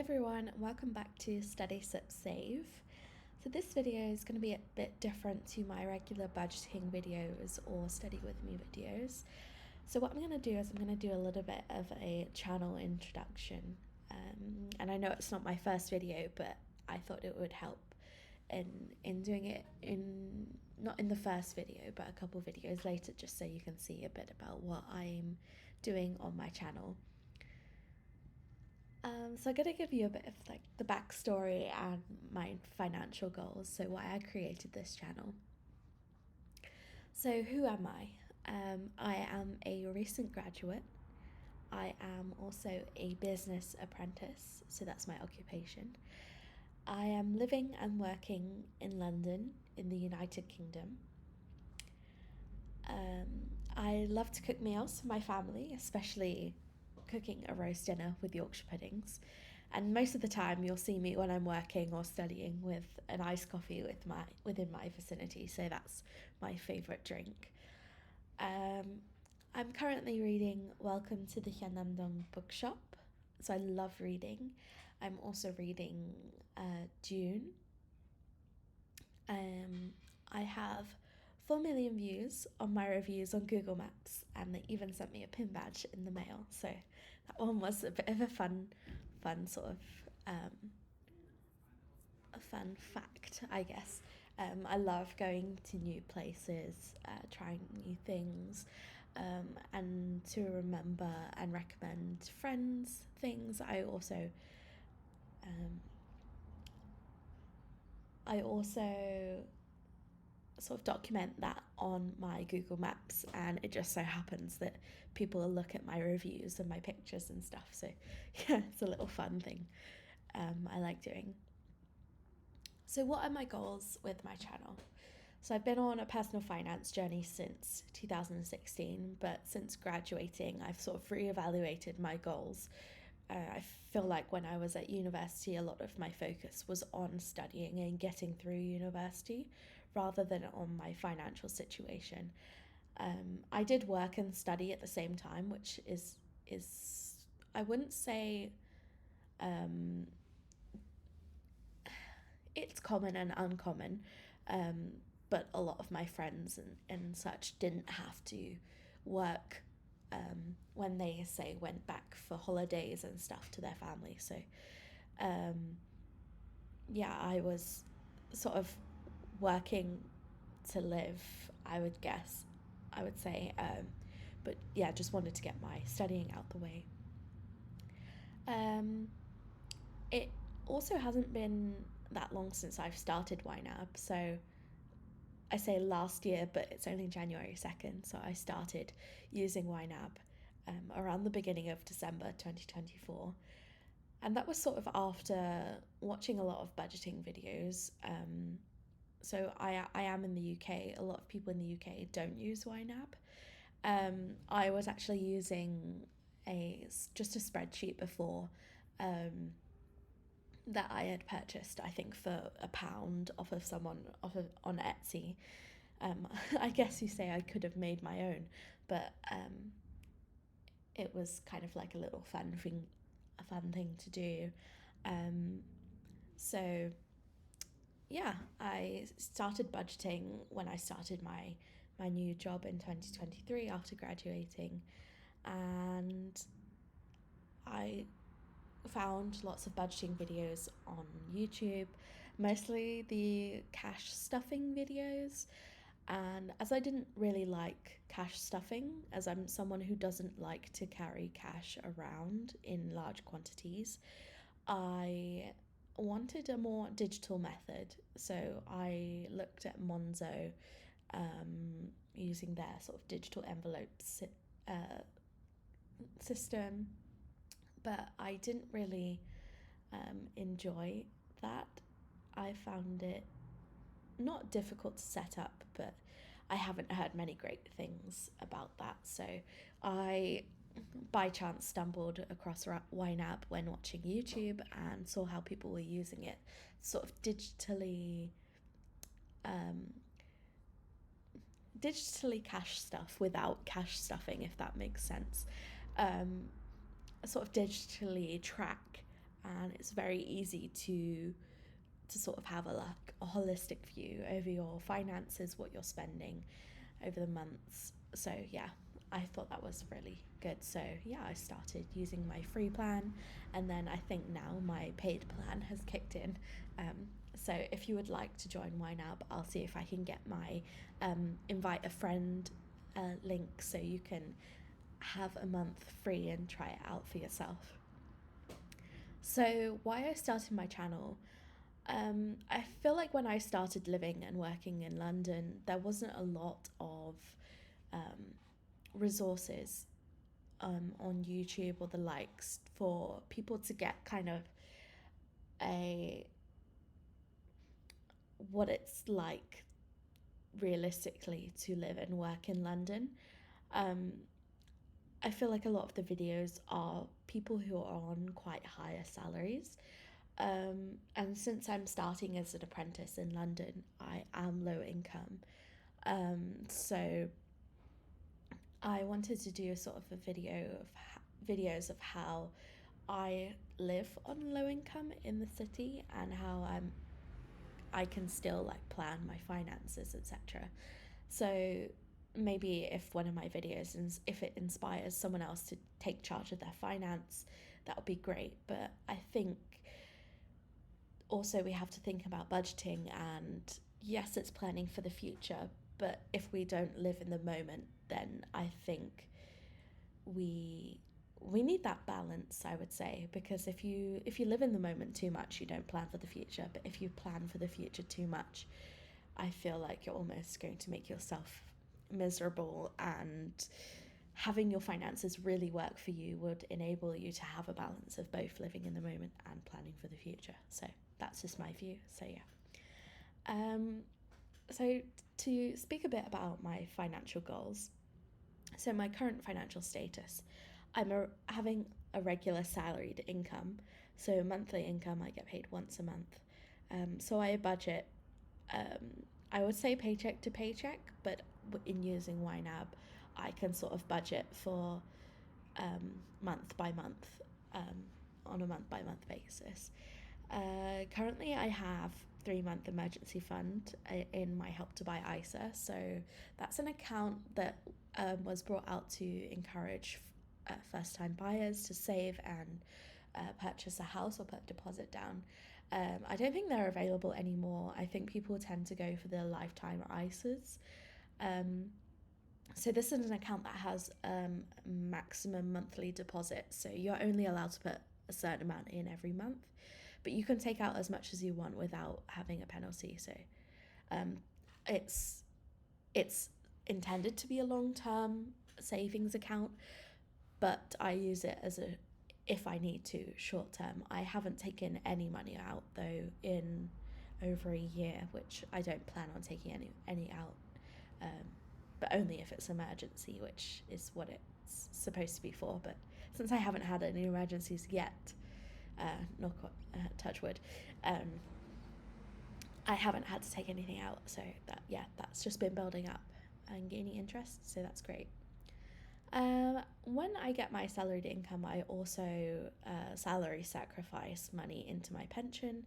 everyone, and welcome back to Study Sip Save. So this video is going to be a bit different to my regular budgeting videos or study with me videos. So what I'm going to do is I'm going to do a little bit of a channel introduction. And I know it's not my first video, but I thought it would help in doing it not in the first video, but a couple videos later, just so you can see a bit about what I'm doing on my channel. So I'm going to give you a bit of the backstory and my financial goals, so why I created this channel. So who am I? I am a recent graduate. I am also a business apprentice, so that's my occupation. I am living and working in London in the United Kingdom. I love to cook meals for my family, especially cooking a roast dinner with Yorkshire puddings, and most of the time you'll see me when I'm working or studying with an iced coffee within my vicinity, so that's my favourite drink. I'm currently reading Welcome to the YNAB bookshop, so I love reading. I'm also reading June. I have 4 million views on my reviews on Google Maps, and they even sent me a pin badge in the mail, so that one was a bit of a fun sort of a fun fact, I guess. I love going to new places, trying new things, and to remember and recommend friends things. I also sort of document that on my Google Maps, and it just so happens that people will look at my reviews and my pictures and stuff, so yeah, it's a little fun thing I like doing. So what are my goals with my channel? So I've been on a personal finance journey since 2016, but since graduating I've sort of reevaluated my goals. I feel like when I was at university, a lot of my focus was on studying and getting through university rather than on my financial situation. I did work and study at the same time, which is I wouldn't say it's common and uncommon, but a lot of my friends and such didn't have to work when they say went back for holidays and stuff to their family. So yeah, I was sort of working to live, I would say, but yeah, just wanted to get my studying out the way. It also hasn't been that long since I've started YNAB, so I say last year, but it's only January 2nd, so I started using YNAB around the beginning of December 2024. And that was sort of after watching a lot of budgeting videos. So I am in the UK. A lot of people in the UK don't use YNAB. I was actually using just a spreadsheet before that I had purchased, I think, for £1 off of someone on Etsy. I guess you say I could have made my own, but it was kind of like a little fun thing to do. So yeah, I started budgeting when I started my new job in 2023 after graduating, and I found lots of budgeting videos on YouTube, mostly the cash stuffing videos. And as I didn't really like cash stuffing, as I'm someone who doesn't like to carry cash around in large quantities, I wanted a more digital method. So I looked at Monzo, using their sort of digital envelopes system, but I didn't really enjoy that. I found it not difficult to set up, but I haven't heard many great things about that. So I, by chance, stumbled across YNAB when watching YouTube and saw how people were using it, sort of digitally cash stuff without cash stuffing, if that makes sense. Sort of digitally track and it's very easy to sort of have a holistic view over your finances, what you're spending over the months. So yeah, I thought that was really good. So yeah, I started using my free plan, and then I think now my paid plan has kicked in. So if you would like to join YNAB, I'll see if I can get my invite a friend link so you can have a month free and try it out for yourself. So why I started my channel, I feel like when I started living and working in London, there wasn't a lot of resources on YouTube or the likes for people to get kind of a what it's like realistically to live and work in London. I feel like a lot of the videos are people who are on quite higher salaries. And since I'm starting as an apprentice in London, I am low income. So I wanted to do a sort of a videos of how I live on low income in the city and how I can still like plan my finances, etc. So maybe if one of my videos, if it inspires someone else to take charge of their finance, that would be great. But I think also we have to think about budgeting, and yes, it's planning for the future, but if we don't live in the moment, then I think we need that balance, I would say, because if you live in the moment too much, you don't plan for the future. But if you plan for the future too much, I feel like you're almost going to make yourself miserable, and having your finances really work for you would enable you to have a balance of both living in the moment and planning for the future. So that's just my view. So yeah. So to speak a bit about my financial goals, so my current financial status, having a regular salaried income, so monthly income. I get paid once a month. So I budget, I would say paycheck to paycheck, but in using YNAB, I can sort of budget for month by month, on a month by month basis. Currently, I have 3-month emergency fund in my Help to Buy ISA. So that's an account that was brought out to encourage first-time buyers to save and purchase a house or put a deposit down. I don't think they're available anymore. I think people tend to go for the lifetime ISAs. So this is an account that has maximum monthly deposit. So you're only allowed to put a certain amount in every month, but you can take out as much as you want without having a penalty. So it's intended to be a long-term savings account, but I use it as a, if I need to, short term. I haven't taken any money out though in over a year, which I don't plan on taking any out, but only if it's emergency, which is what it's supposed to be for. But since I haven't had any emergencies yet, touch wood, I haven't had to take anything out. So that's just been building up and gaining interest, so that's great. When I get my salaried income, I also salary sacrifice money into my pension,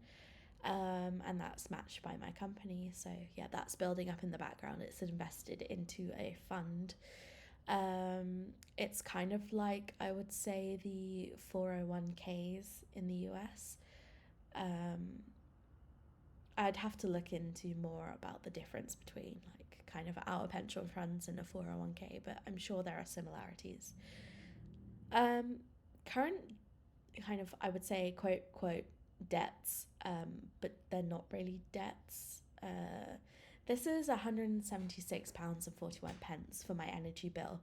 and that's matched by my company. So yeah, that's building up in the background. It's invested into a fund. It's kind of like, I would say, the 401ks in the US. I'd have to look into more about the difference between like kind of our pension funds and a 401k, but I'm sure there are similarities. Current kind of, I would say, quote debts, but they're not really debts. This is £176.41 for my energy bill,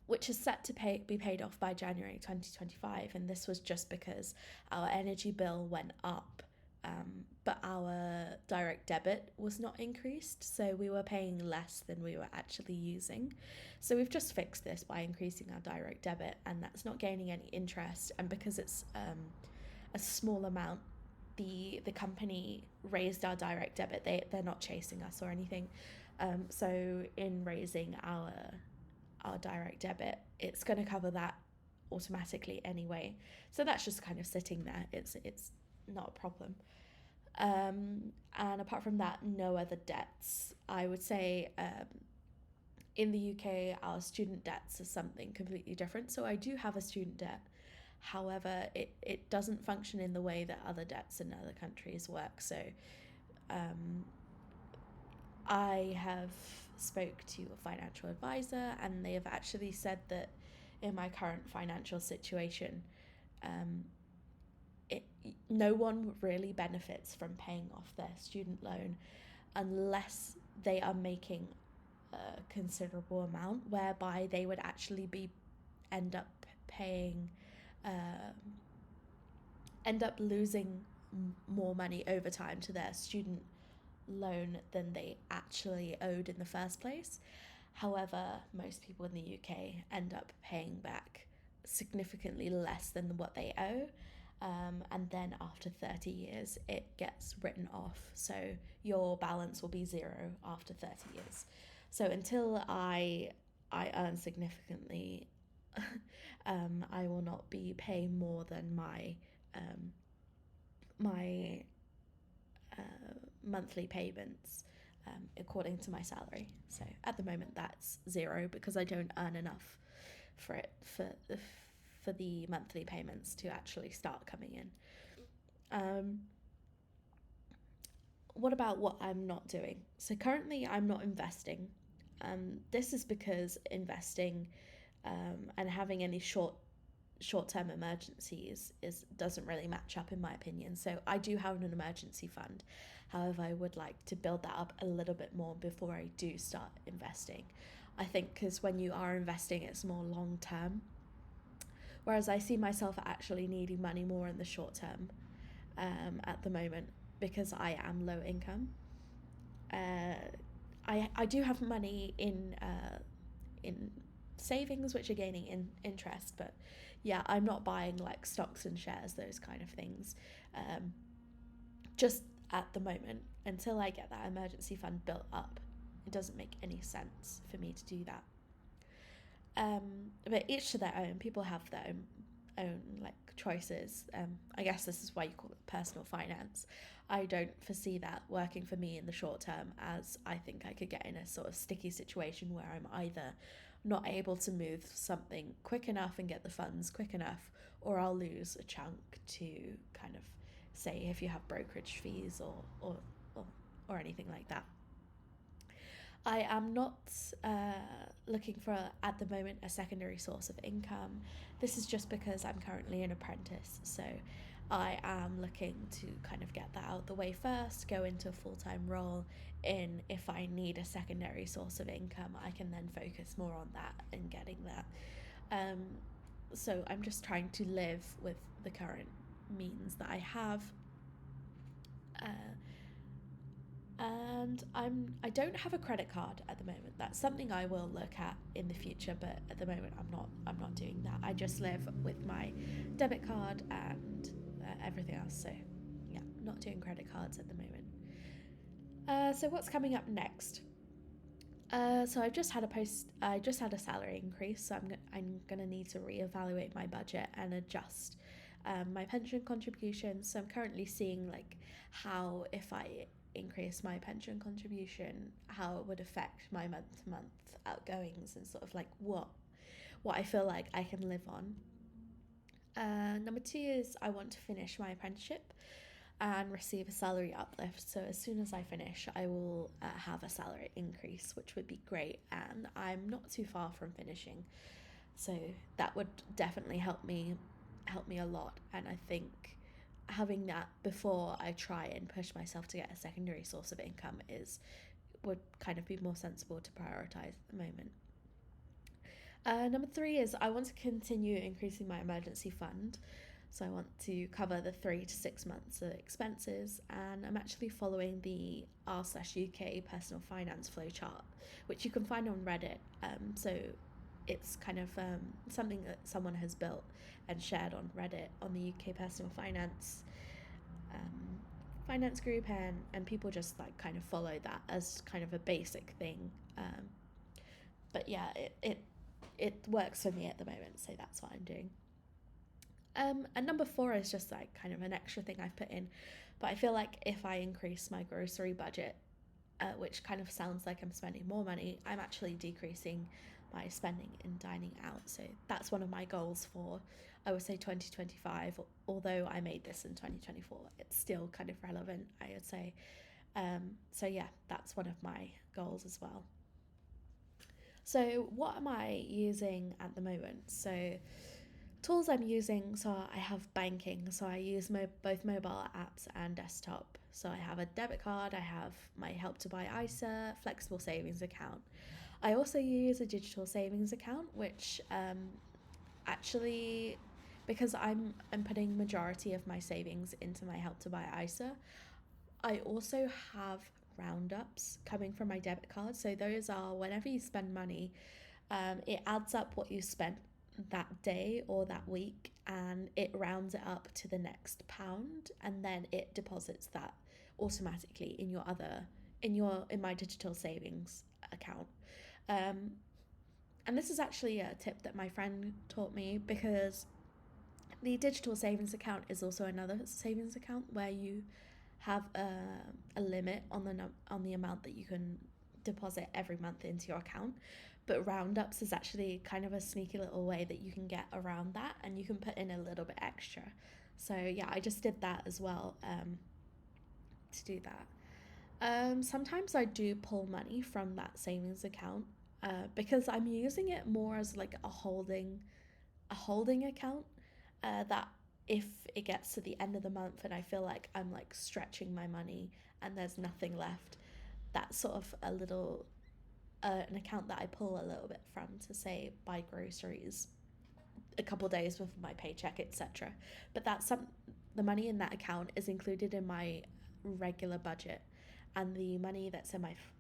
which is set to be paid off by January 2025. And this was just because our energy bill went up, but our direct debit was not increased, so we were paying less than we were actually using. So we've just fixed this by increasing our direct debit, and that's not gaining any interest. And because it's a small amount, the company raised our direct debit. They're not chasing us or anything. So in raising our direct debit, it's going to cover that automatically anyway. So that's just kind of sitting there. It's not a problem. And apart from that, no other debts. I would say in the UK, our student debts is something completely different. So I do have a student debt. However, it doesn't function in the way that other debts in other countries work. So I have spoke to a financial advisor, and they have actually said that in my current financial situation, no one really benefits from paying off their student loan unless they are making a considerable amount, whereby they would actually end up paying, end up losing more money over time to their student loan than they actually owed in the first place. However, most people in the UK end up paying back significantly less than what they owe. And then after 30 years, it gets written off. So your balance will be zero after 30 years. So until I earn significantly, I will not be paying more than my monthly payments according to my salary. So at the moment that's zero because I don't earn enough for the monthly payments to actually start coming in. What about what I'm not doing? So currently I'm not investing. This is because investing and having any short-term emergencies doesn't really match up in my opinion. So I do have an emergency fund. However, I would like to build that up a little bit more before I do start investing. I think because when you are investing, it's more long-term. Whereas I see myself actually needing money more in the short term at the moment because I am low income. I do have money in savings which are gaining interest, but yeah, I'm not buying like stocks and shares, those kind of things, just at the moment until I get that emergency fund built up. It doesn't make any sense for me to do that. But each to their own. People have their own like choices. I guess this is why you call it personal finance. I don't foresee that working for me in the short term, as I think I could get in a sort of sticky situation where I'm either not able to move something quick enough and get the funds quick enough, or I'll lose a chunk to kind of, say, if you have brokerage fees or anything like that. I am not looking for, at the moment, a secondary source of income. This is just because I'm currently an apprentice, so I am looking to kind of get that out the way first, go into a full-time role. If I need a secondary source of income, I can then focus more on that and getting that. So I'm just trying to live with the current means that I have. And I don't have a credit card at the moment. That's something I will look at in the future, but at the moment I'm not doing that. I just live with my debit card and everything else. So yeah, not doing credit cards at the moment. So what's coming up next? So I just had a salary increase, so I'm gonna need to reevaluate my budget and adjust my pension contributions. So I'm currently seeing like how, if I increase my pension contribution, how it would affect my month-to-month outgoings and sort of like what I feel like I can live on. Number 2 is I want to finish my apprenticeship and receive a salary uplift. So as soon as I finish, I will have a salary increase, which would be great. And I'm not too far from finishing, so that would definitely help me a lot. And I think having that before I try and push myself to get a secondary source of income would kind of be more sensible to prioritize at the moment. Number 3 is I want to continue increasing my emergency fund. So I want to cover the 3 to 6 months of expenses, and I'm actually following the r/UK personal finance flowchart, which you can find on Reddit. So it's kind of something that someone has built and shared on Reddit on the UK personal finance group, and people just like kind of follow that as kind of a basic thing. But yeah, it works for me at the moment, so that's what I'm doing. And number 4 is just like kind of an extra thing I've put in, but I feel like if I increase my grocery budget, which kind of sounds like I'm spending more money, I'm actually decreasing my spending in dining out. So that's one of my goals for, I would say, 2025. Although I made this in 2024, it's still kind of relevant, I would say. So yeah, that's one of my goals as well. So what am I using at the moment? So tools I'm using, so I have banking, so I use both mobile apps and desktop. So I have a debit card, I have my Help to Buy ISA, flexible savings account. I also use a digital savings account, which actually, because I'm putting majority of my savings into my Help to Buy ISA, I also have roundups coming from my debit card. So those are whenever you spend money, it adds up what you spent that day or that week, and it rounds it up to the next pound, and then it deposits that automatically in my digital savings account. Um, and this is actually a tip that my friend taught me, because the digital savings account is also another savings account where you have a limit on the amount that you can deposit every month into your account. But roundups is actually kind of a sneaky little way that you can get around that, and you can put in a little bit extra. So yeah, I just did that as well, to do that. Sometimes I do pull money from that savings account, because I'm using it more as like a holding account, that if it gets to the end of the month and I feel like I'm like stretching my money and there's nothing left, that's sort of a little an account that I pull a little bit from to, say, buy groceries a couple days before my paycheck, etc. But the money in that account is included in my regular budget, and the money that's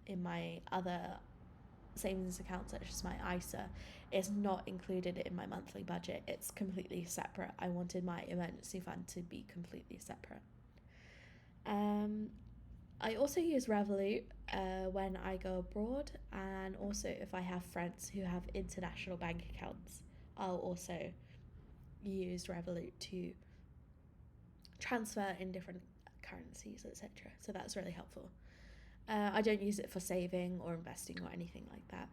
in my other savings account, such as my ISA, is not included in my monthly budget. It's completely separate. I wanted my emergency fund to be completely separate. I also use Revolut when I go abroad, and also if I have friends who have international bank accounts, I'll also use Revolut to transfer in different currencies, etc. So that's really helpful. I don't use it for saving or investing or anything like that.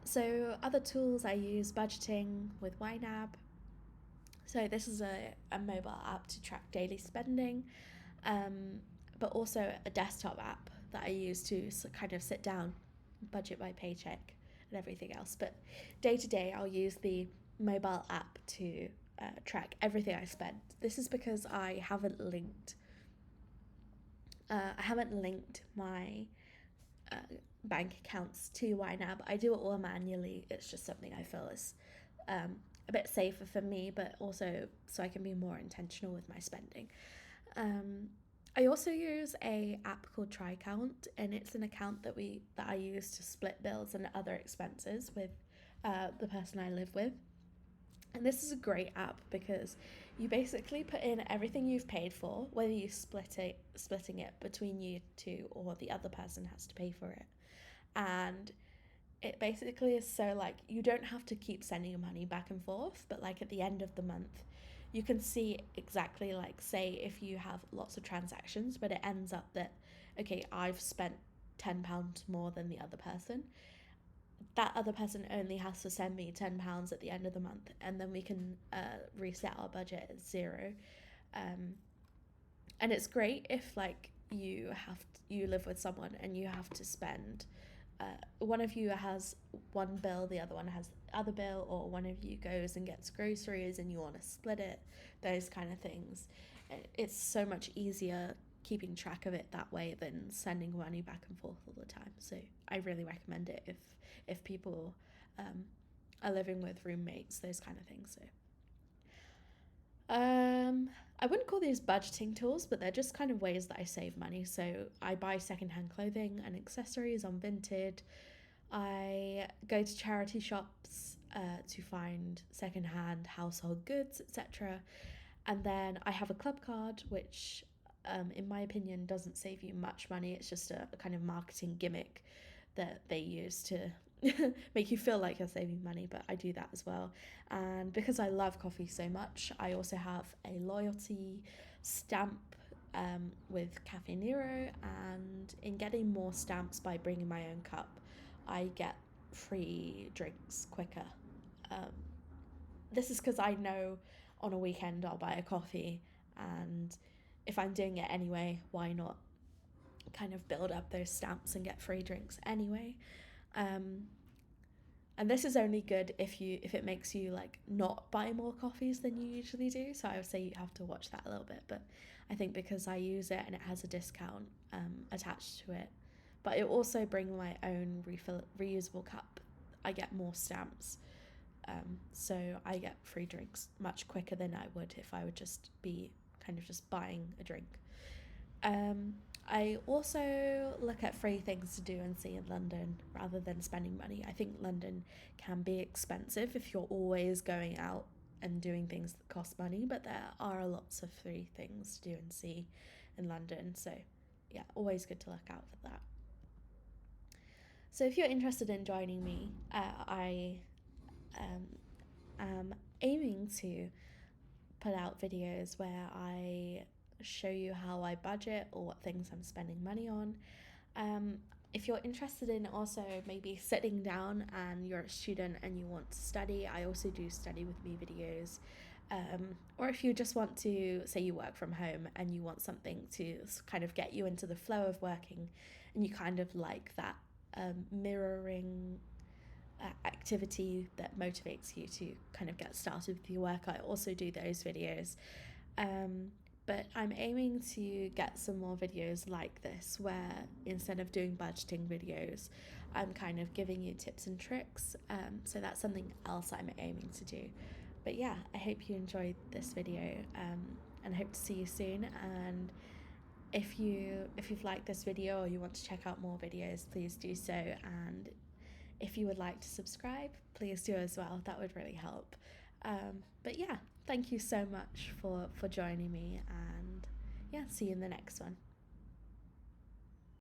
So other tools, I use budgeting with YNAB. So this is a mobile app to track daily spending, but also a desktop app that I use to kind of sit down, budget my paycheck and everything else. But day to day, I'll use the mobile app to track everything I spend. This is because I haven't linked my bank accounts to YNAB. I do it all manually. It's just something I feel is a bit safer for me, but also so I can be more intentional with my spending. I also use a app called TriCount, and it's an account that I use to split bills and other expenses with the person I live with. And this is a great app because you basically put in everything you've paid for, whether you splitting it between you two or the other person has to pay for it. And it basically is so like you don't have to keep sending money back and forth, but like at the end of the month, you can see exactly, like, say if you have lots of transactions, but it ends up that, okay, I've spent £10 more than the other person. That other person only has to send me £10 at the end of the month, and then we can reset our budget at zero. And it's great if like you live with someone and you have to spend. One of you has one bill, the other one has the other bill, or one of you goes and gets groceries and you want to split it, those kind of things. It's so much easier keeping track of it that way than sending money back and forth all the time. So I really recommend it if people are living with roommates, those kind of things. So I wouldn't call these budgeting tools, but they're just kind of ways that I save money. So I buy secondhand clothing and accessories on Vinted. I go to charity shops to find secondhand household goods, etc. And then I have a club card, which, in my opinion, doesn't save you much money. It's just a kind of marketing gimmick that they use to make you feel like you're saving money, but I do that as well. And because I love coffee so much, I also have a loyalty stamp with Cafe Nero, and in getting more stamps by bringing my own cup, I get free drinks quicker. Um, this is because I know on a weekend I'll buy a coffee, and if I'm doing it anyway, why not kind of build up those stamps and get free drinks anyway? Um, and this is only good if it makes you like not buy more coffees than you usually do. So I would say you have to watch that a little bit. But I think because I use it and it has a discount attached to it, but it also bring my own reusable cup, I get more stamps. So I get free drinks much quicker than I would if I would just be kind of just buying a drink. Um, I also look at free things to do and see in London rather than spending money. I think London can be expensive if you're always going out and doing things that cost money, but there are lots of free things to do and see in London. So, yeah, always good to look out for that. So, if you're interested in joining me, I am aiming to put out videos where I show you how I budget or what things I'm spending money on. Um, if you're interested in also maybe sitting down and you're a student and you want to study, I also do study with me videos. Or if you just want to, say you work from home and you want something to kind of get you into the flow of working, and you kind of like that mirroring activity that motivates you to kind of get started with your work, I also do those videos. Um, but I'm aiming to get some more videos like this where instead of doing budgeting videos, I'm kind of giving you tips and tricks. So that's something else I'm aiming to do. But yeah, I hope you enjoyed this video, and I hope to see you soon. And if you've liked this video or you want to check out more videos, please do so. And if you would like to subscribe, please do as well. That would really help. But yeah, thank you so much for joining me, and yeah, see you in the next one.